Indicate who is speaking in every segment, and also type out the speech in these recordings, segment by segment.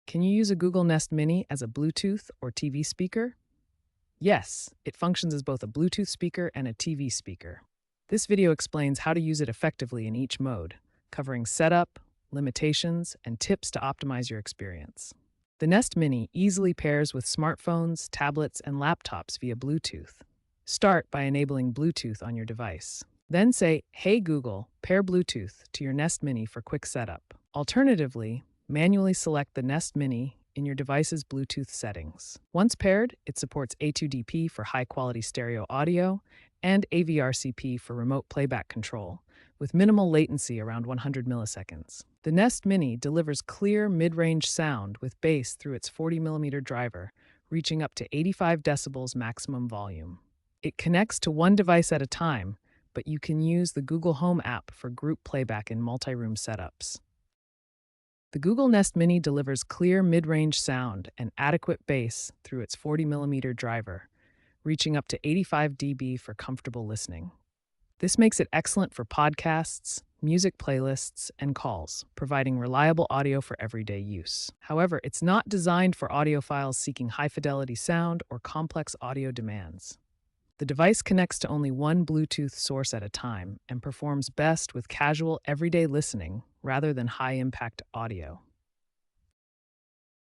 Speaker 1: Can you use a Google Nest Mini as a Bluetooth or TV speaker? Yes, it functions as both a Bluetooth speaker and a TV speaker. This video explains how to use it effectively in each mode, covering setup, limitations, and tips to optimize your experience. The Nest Mini easily pairs with smartphones, tablets, and laptops via Bluetooth. Start by enabling Bluetooth on your device. Then say, "Hey Google, pair Bluetooth" to your Nest Mini for quick setup. Alternatively, manually select the Nest Mini in your device's Bluetooth settings. Once paired, it supports A2DP for high-quality stereo audio and AVRCP for remote playback control, with minimal latency around 100 milliseconds. The Nest Mini delivers clear mid-range sound with bass through its 40mm driver, reaching up to 85 decibels maximum volume. It connects to one device at a time, but you can use the Google Home app for group playback in multi-room setups. The Google Nest Mini delivers clear mid-range sound and adequate bass through its 40mm driver, reaching up to 85 dB for comfortable listening. This makes it excellent for podcasts, music playlists, and calls, providing reliable audio for everyday use. However, it's not designed for audiophiles seeking high-fidelity sound or complex audio demands. The device connects to only one Bluetooth source at a time and performs best with casual, everyday listening rather than high-impact audio.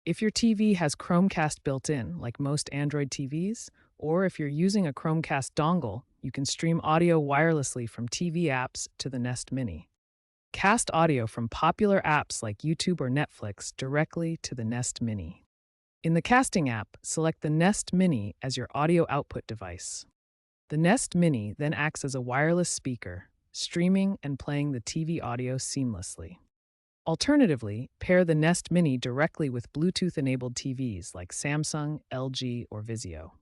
Speaker 1: If your TV has Chromecast built in, like most Android TVs, or if you're using a Chromecast dongle, you can stream audio wirelessly from TV apps to the Nest Mini. Cast audio from popular apps like YouTube or Netflix directly to the Nest Mini. In the casting app, select the Nest Mini as your audio output device. The Nest Mini then acts as a wireless speaker, streaming and playing the TV audio seamlessly. Alternatively, pair the Nest Mini directly with Bluetooth-enabled TVs like Samsung, LG, or Vizio.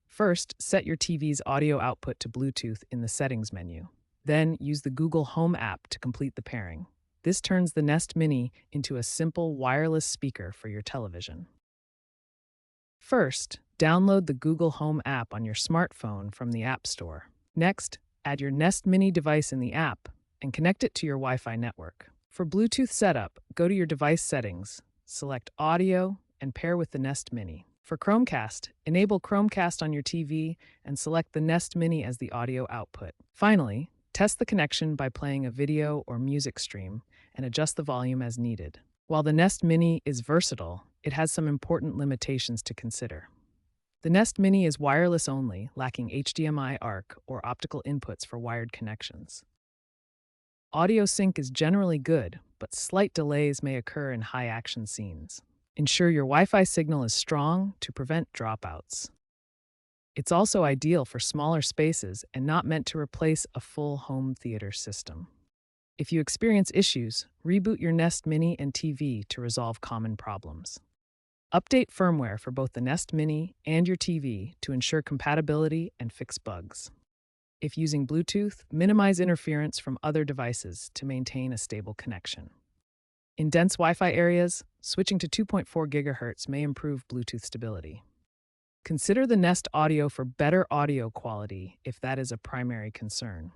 Speaker 1: First, set your TV's audio output to Bluetooth in the Settings menu. Then, use the Google Home app to complete the pairing. This turns the Nest Mini into a simple wireless speaker for your television. First, download the Google Home app on your smartphone from the App Store. Next, add your Nest Mini device in the app and connect it to your Wi-Fi network. For Bluetooth setup, go to your device settings, select Audio, and pair with the Nest Mini. For Chromecast, enable Chromecast on your TV and select the Nest Mini as the audio output. Finally, test the connection by playing a video or music stream and adjust the volume as needed. While the Nest Mini is versatile, it has some important limitations to consider. The Nest Mini is wireless only, lacking HDMI ARC or optical inputs for wired connections. Audio sync is generally good, but slight delays may occur in high-action scenes. Ensure your Wi-Fi signal is strong to prevent dropouts. It's also ideal for smaller spaces and not meant to replace a full home theater system. If you experience issues, reboot your Nest Mini and TV to resolve common problems. Update firmware for both the Nest Mini and your TV to ensure compatibility and fix bugs. If using Bluetooth, minimize interference from other devices to maintain a stable connection. In dense Wi-Fi areas, switching to 2.4 GHz may improve Bluetooth stability. Consider the Nest Audio for better audio quality if that is a primary concern.